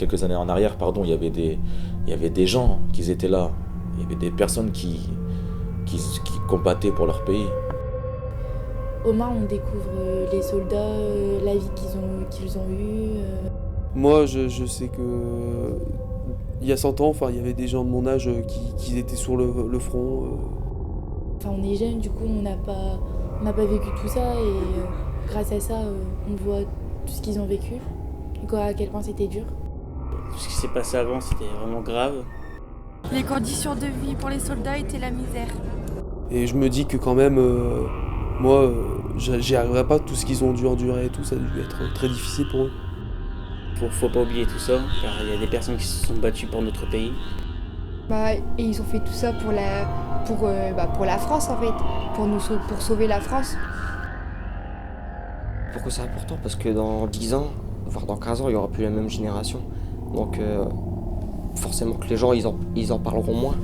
quelques années en arrière, pardon, il y avait des gens qui étaient là. Il y avait des personnes qui combattaient pour leur pays. Au Mans, on découvre les soldats, la vie qu'ils ont eue. Moi, je sais que il y a 100 ans, enfin, il y avait des gens de mon âge qui étaient sur le front. Enfin, on est jeunes, du coup, on n'a pas vécu tout ça et grâce à ça, on voit tout ce qu'ils ont vécu et à quel point c'était dur. Ce qui s'est passé avant, c'était vraiment grave. Les conditions de vie pour les soldats étaient la misère. Et je me dis que quand même, moi, j'y arriverai pas, tout ce qu'ils ont dû endurer et tout, ça a dû être très difficile pour eux. Faut pas oublier tout ça, car il y a des personnes qui se sont battues pour notre pays. Et ils ont fait tout ça pour la France en fait, pour sauver la France. Pourquoi c'est important? Parce que dans 10 ans, voire dans 15 ans, il n'y aura plus la même génération. Donc forcément que les gens, ils en parleront moins.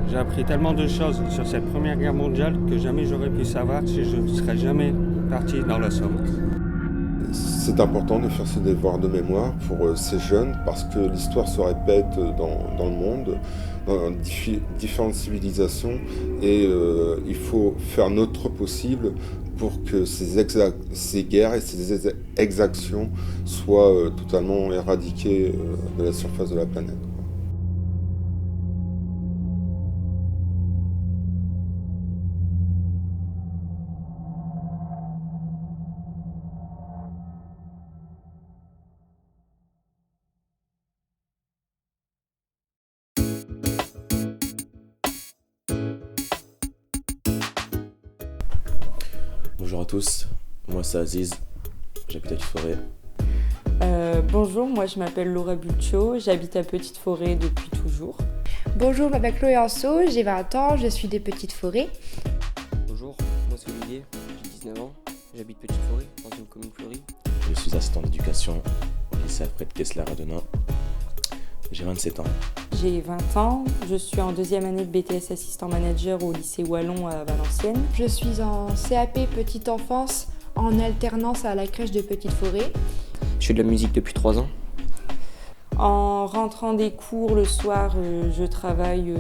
J'ai appris tellement de choses sur cette Première Guerre mondiale que jamais j'aurais pu savoir si je ne serais jamais parti dans la Somme. C'est important de faire ce devoir de mémoire pour ces jeunes parce que l'histoire se répète dans le monde, dans différentes civilisations et il faut faire notre possible pour que ces guerres et ces exactions soient totalement éradiquées de la surface de la planète. Bonjour à tous, moi c'est Aziz, j'habite à Petite-Forêt. Bonjour, moi je m'appelle Laura Bulcho, j'habite à Petite-Forêt depuis toujours. Bonjour, je m'appelle Chloé Anso, j'ai 20 ans, je suis de Petite-Forêt. Bonjour, moi c'est Olivier, j'ai 19 ans, j'habite Petite-Forêt, dans une commune fleurie. Je suis assistant d'éducation au lycée Alfred Kessler à Denain. J'ai 27 ans. J'ai 20 ans, je suis en deuxième année de BTS assistant manager au lycée Wallon à Valenciennes. Je suis en CAP Petite Enfance en alternance à la crèche de Petite-Forêt. Je fais de la musique depuis 3 ans. En rentrant des cours le soir, je travaille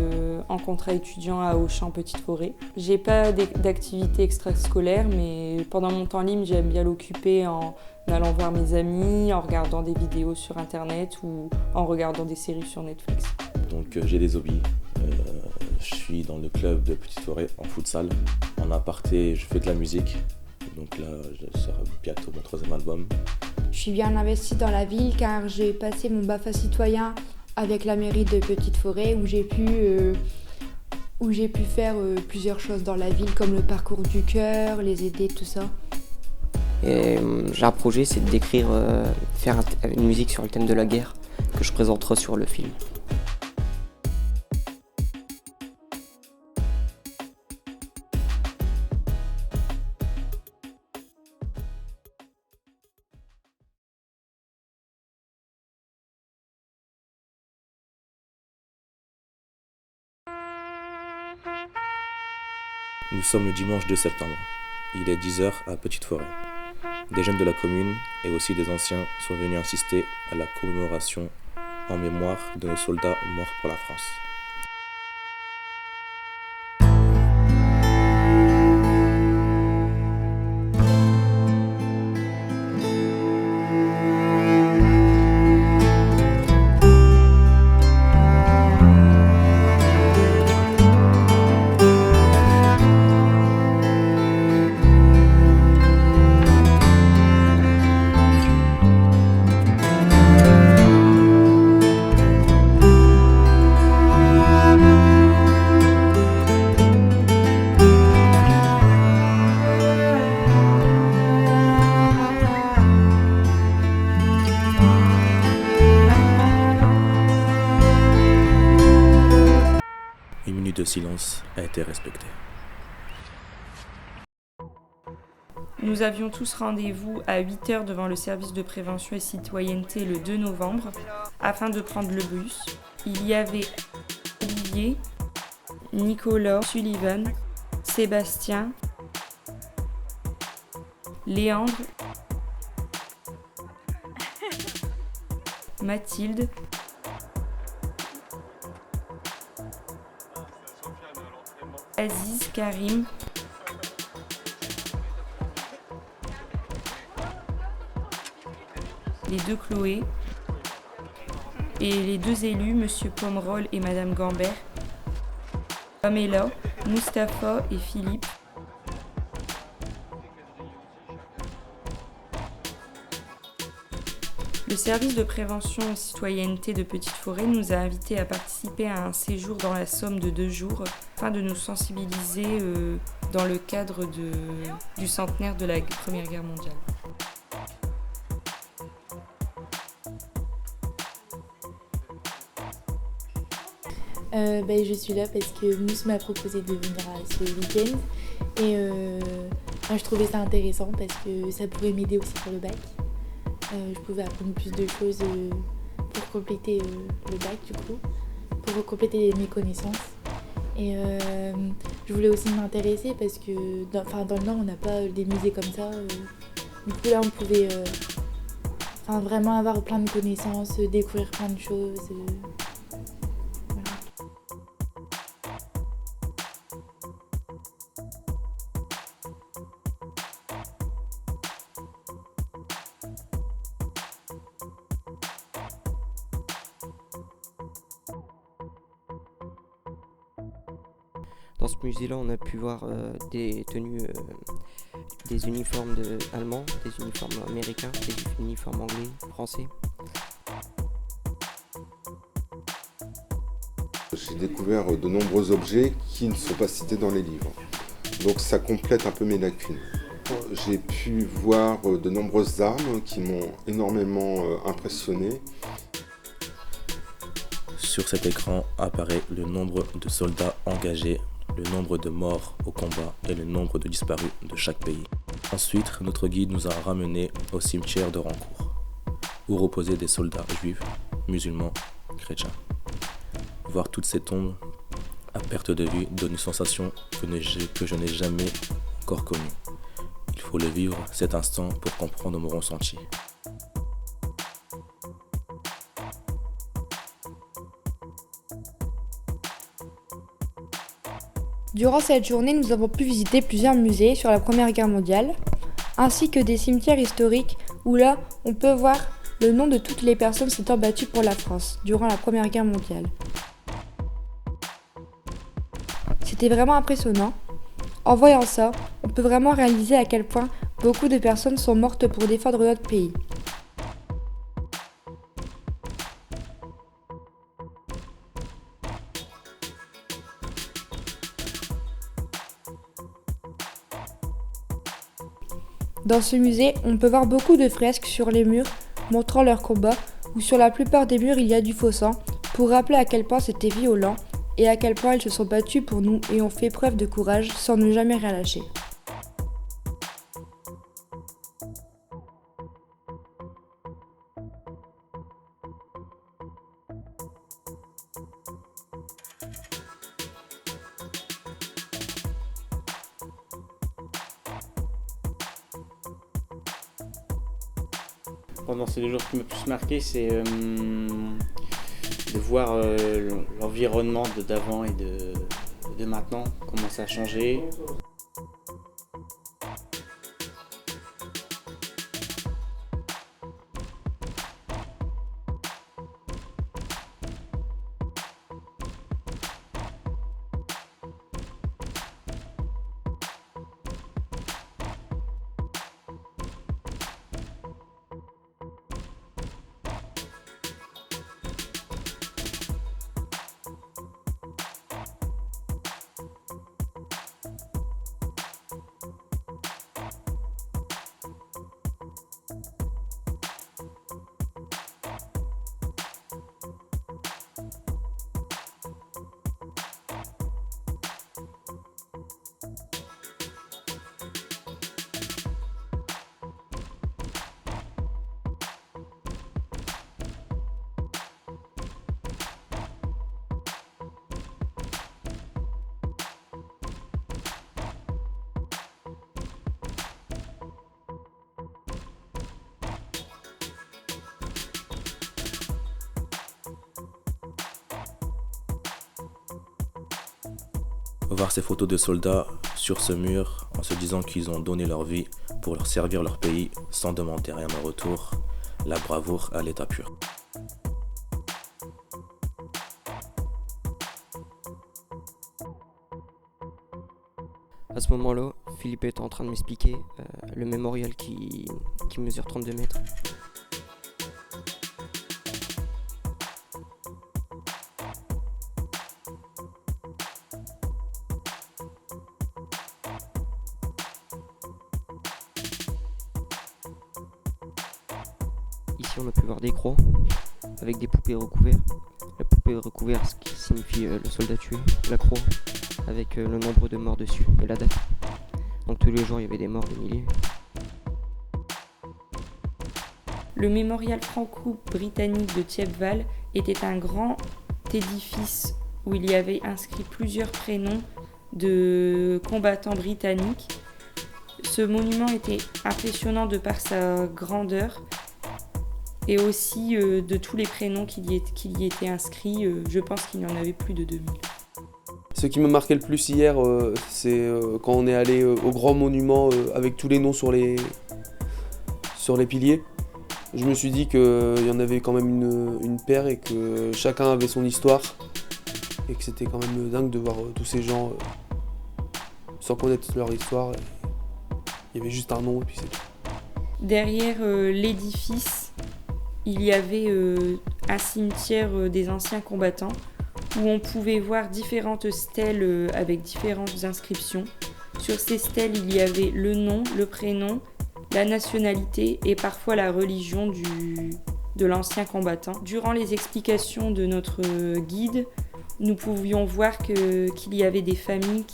en contrat étudiant à Auchan Petite-Forêt. J'ai pas d'activité extrascolaire, mais pendant mon temps libre, j'aime bien l'occuper en allant voir mes amis, en regardant des vidéos sur internet ou en regardant des séries sur Netflix. Donc j'ai des hobbies. Je suis dans le club de Petite-Forêt en futsal. En aparté, je fais de la musique. Donc là, je sors bientôt mon 3e album. Je suis bien investie dans la ville car j'ai passé mon BAFA citoyen avec la mairie de Petite-Forêt où j'ai pu faire plusieurs choses dans la ville comme le parcours du cœur, les aider, tout ça. Et j'ai un projet, c'est d'écrire, faire une musique sur le thème de la guerre que je présenterai sur le film. Nous sommes le dimanche 2 septembre. Il est 10h à Petite-Forêt. Des jeunes de la commune et aussi des anciens sont venus assister à la commémoration en mémoire de nos soldats morts pour la France. Une minute de silence a été respectée. Nous avions tous rendez-vous à 8h devant le service de prévention et citoyenneté le 2 novembre afin de prendre le bus. Il y avait Olivier, Nicolas, Sullivan, Sébastien, Léandre, Mathilde, Aziz, Karim, les deux Chloé et les deux élus, Monsieur Pomerol et Madame Gambert, Pamela, Mustapha et Philippe. Le service de prévention et citoyenneté de Petite Forêt nous a invités à participer à un séjour dans la Somme de 2 jours afin de nous sensibiliser dans le cadre du centenaire de la Première Guerre mondiale. Je suis là parce que Mousse m'a proposé de venir à ce week-end et je trouvais ça intéressant parce que ça pourrait m'aider aussi pour le bac. Je pouvais apprendre plus de choses pour compléter le bac du coup, pour compléter mes connaissances. Et je voulais aussi m'intéresser parce que dans le Nord on n'a pas des musées comme ça. Du coup là on pouvait vraiment avoir plein de connaissances, découvrir plein de choses. Dans ce musée-là, on a pu voir des tenues, des uniformes allemands, des uniformes américains, des uniformes anglais, français. J'ai découvert de nombreux objets qui ne sont pas cités dans les livres. Donc ça complète un peu mes lacunes. J'ai pu voir de nombreuses armes qui m'ont énormément impressionné. Sur cet écran apparaît le nombre de soldats engagés, le nombre de morts au combat et le nombre de disparus de chaque pays. Ensuite, notre guide nous a ramenés au cimetière de Rancourt, où reposaient des soldats juifs, musulmans, chrétiens. Voir toutes ces tombes à perte de vue donne une sensation que je n'ai jamais encore connue. Il faut le vivre cet instant pour comprendre mon ressenti. Durant cette journée, nous avons pu visiter plusieurs musées sur la Première Guerre mondiale, ainsi que des cimetières historiques où là, on peut voir le nom de toutes les personnes s'étant battues pour la France durant la Première Guerre mondiale. C'était vraiment impressionnant. En voyant ça, on peut vraiment réaliser à quel point beaucoup de personnes sont mortes pour défendre notre pays. Dans ce musée, on peut voir beaucoup de fresques sur les murs montrant leur combat, où sur la plupart des murs il y a du faux sang, pour rappeler à quel point c'était violent et à quel point ils se sont battus pour nous et ont fait preuve de courage sans ne jamais rien lâcher. Pendant ces 2 jours, ce qui m'a plus marqué, c'est de voir l'environnement d'avant et de maintenant, comment ça a changé. Voir ces photos de soldats sur ce mur en se disant qu'ils ont donné leur vie pour leur servir leur pays sans demander rien en retour, la bravoure à l'état pur. À ce moment-là, Philippe était en train de m'expliquer le mémorial qui mesure 32 mètres. Ici, on a pu voir des croix avec des poupées recouvertes. La poupée recouverte, ce qui signifie le soldat tué, la croix avec le nombre de morts dessus et la date. Donc tous les jours, il y avait des morts, des milliers. Le mémorial franco-britannique de Thiepval était un grand édifice où il y avait inscrit plusieurs prénoms de combattants britanniques. Ce monument était impressionnant de par sa grandeur et aussi de tous les prénoms qui y étaient inscrits. Je pense qu'il y en avait plus de 2000. Ce qui me marquait le plus hier, c'est quand on est allé au grand monument avec tous les noms sur les piliers. Je me suis dit qu'il y en avait quand même une paire et que chacun avait son histoire. Et que c'était quand même dingue de voir tous ces gens sans connaître leur histoire. Il y avait juste un nom et puis c'est tout. Derrière l'édifice, il y avait un cimetière des anciens combattants où on pouvait voir différentes stèles avec différentes inscriptions. Sur ces stèles, il y avait le nom, le prénom, la nationalité et parfois la religion de l'ancien combattant. Durant les explications de notre guide, nous pouvions voir qu'il y avait des familles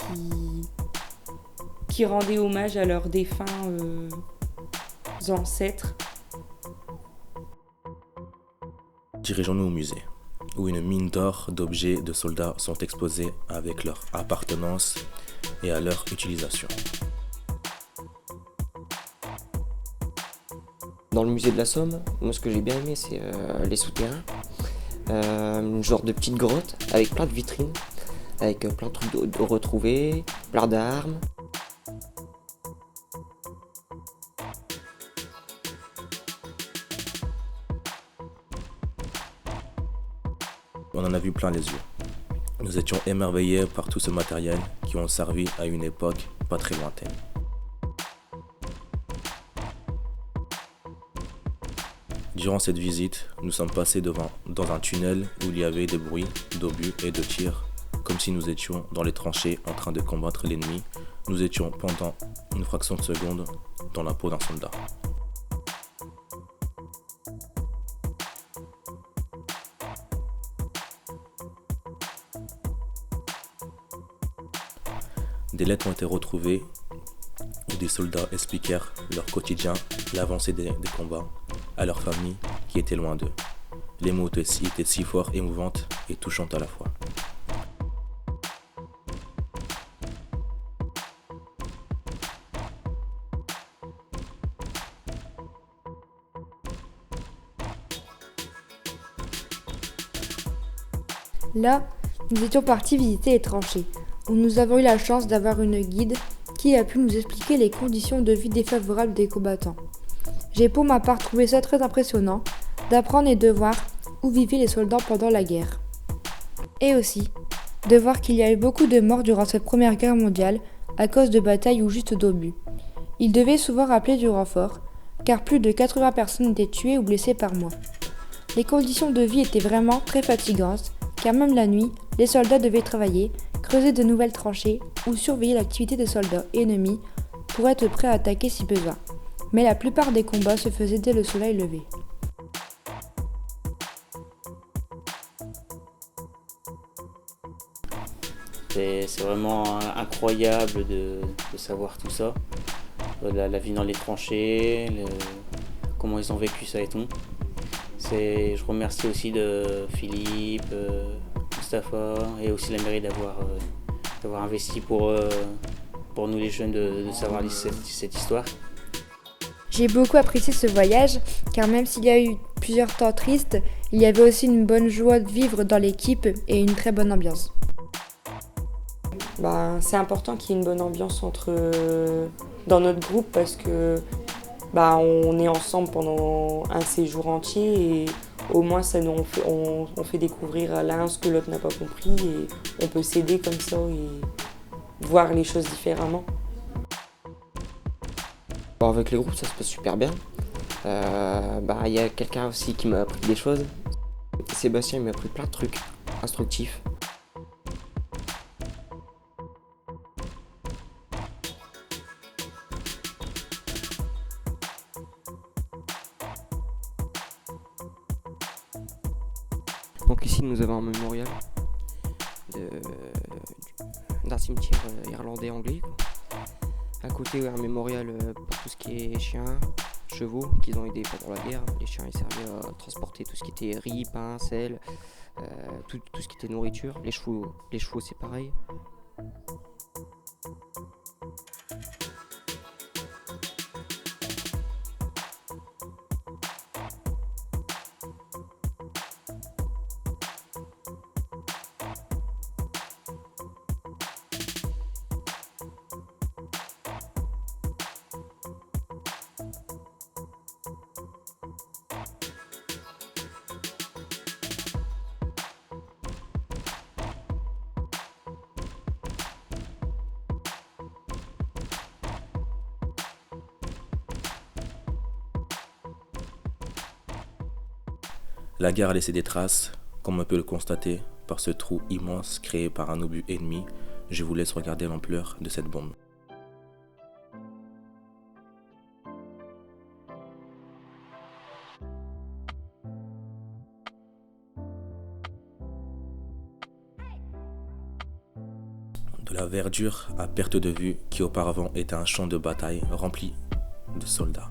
qui rendaient hommage à leurs défunts ancêtres. Dirigeons-nous au musée, où une mine d'or d'objets de soldats sont exposés avec leur appartenance et à leur utilisation. Dans le musée de la Somme, moi ce que j'ai bien aimé c'est les souterrains, une genre de petite grotte avec plein de vitrines, avec plein de trucs de retrouvés, plein d'armes. On en a vu plein les yeux. Nous étions émerveillés par tout ce matériel qui ont servi à une époque pas très lointaine. Durant cette visite, nous sommes passés dans un tunnel où il y avait des bruits d'obus et de tirs, comme si nous étions dans les tranchées en train de combattre l'ennemi. Nous étions pendant une fraction de seconde dans la peau d'un soldat. Des lettres ont été retrouvées où des soldats expliquèrent leur quotidien, l'avancée des combats, à leur famille qui était loin d'eux. Les mots étaient si forts, émouvantes et touchantes à la fois. Là, nous étions partis visiter les tranchées, où nous avons eu la chance d'avoir une guide qui a pu nous expliquer les conditions de vie défavorables des combattants. J'ai pour ma part trouvé ça très impressionnant d'apprendre et de voir où vivaient les soldats pendant la guerre. Et aussi, de voir qu'il y a eu beaucoup de morts durant cette première guerre mondiale à cause de batailles ou juste d'obus. Ils devaient souvent rappeler du renfort, car plus de 80 personnes étaient tuées ou blessées par mois. Les conditions de vie étaient vraiment très fatigantes, car même la nuit, les soldats devaient travailler, creuser de nouvelles tranchées ou surveiller l'activité des soldats ennemis pour être prêts à attaquer si besoin. Mais la plupart des combats se faisaient dès le soleil levé. C'est vraiment incroyable de savoir tout ça. La vie dans les tranchées, comment ils ont vécu ça et tout. Je remercie aussi de Philippe, Mustapha et aussi la mairie d'avoir investi pour nous les jeunes de savoir cette histoire. J'ai beaucoup apprécié ce voyage, car même s'il y a eu plusieurs temps tristes, il y avait aussi une bonne joie de vivre dans l'équipe et une très bonne ambiance. C'est important qu'il y ait une bonne ambiance dans notre groupe parce que on est ensemble pendant un séjour entier et au moins on fait découvrir à l'un ce que l'autre n'a pas compris et on peut s'aider comme ça et voir les choses différemment. Avec les groupes, ça se passe super bien. Il y a quelqu'un aussi qui m'a appris des choses. Sébastien, il m'a appris plein de trucs instructifs. Donc ici, nous avons un mémorial d'un cimetière irlandais-anglais. À côté, un mémorial pour tout ce qui est chiens, chevaux qu'ils ont aidés pendant la guerre. Les chiens, ils servaient à transporter tout ce qui était riz, pain, sel, tout ce qui était nourriture. Les chevaux c'est pareil. La guerre a laissé des traces, comme on peut le constater par ce trou immense créé par un obus ennemi. Je vous laisse regarder l'ampleur de cette bombe. De la verdure à perte de vue qui auparavant était un champ de bataille rempli de soldats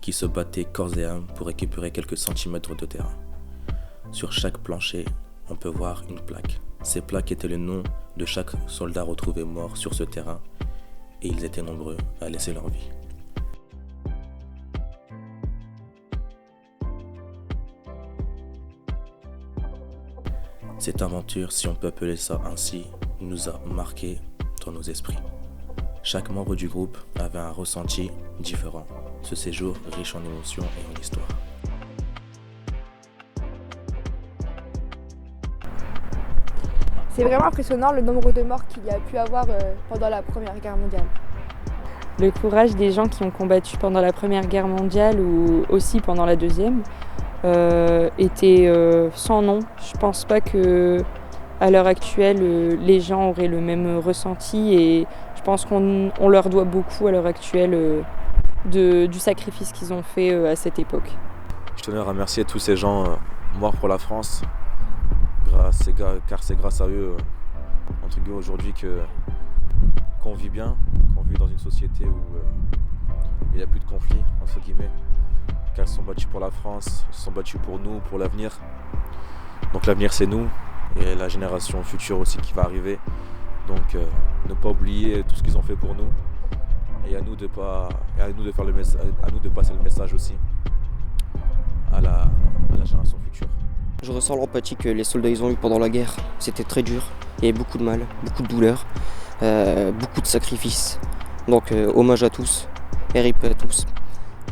qui se battaient corps et âme pour récupérer quelques centimètres de terrain. Sur chaque plancher, on peut voir une plaque. Ces plaques étaient le nom de chaque soldat retrouvé mort sur ce terrain et ils étaient nombreux à laisser leur vie. Cette aventure, si on peut appeler ça ainsi, nous a marqué dans nos esprits. Chaque membre du groupe avait un ressenti différent. Ce séjour riche en émotions et en histoire. C'est vraiment impressionnant le nombre de morts qu'il y a pu avoir pendant la Première Guerre mondiale. Le courage des gens qui ont combattu pendant la Première Guerre mondiale ou aussi pendant la Deuxième était sans nom. Je pense pas que à l'heure actuelle les gens auraient le même ressenti et je pense qu'on leur doit beaucoup à l'heure actuelle du sacrifice qu'ils ont fait à cette époque. Je tenais à remercier tous ces gens morts pour la France, car c'est grâce à eux, entre guillemets, aujourd'hui qu'on vit bien, qu'on vit dans une société où il n'y a plus de conflits, entre guillemets, car ils se sont battus pour la France, ils se sont battus pour nous, pour l'avenir. Donc l'avenir c'est nous et la génération future aussi qui va arriver. Donc ne pas oublier tout ce qu'ils ont fait pour nous. Et à nous de passer le message aussi à la génération future. Je ressens l'empathie que les soldats ils ont eu pendant la guerre. C'était très dur, il y avait beaucoup de mal, beaucoup de douleur, beaucoup de sacrifices. Donc hommage à tous, RIP à tous.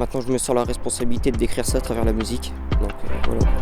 Maintenant je me sens la responsabilité de décrire ça à travers la musique. Donc voilà.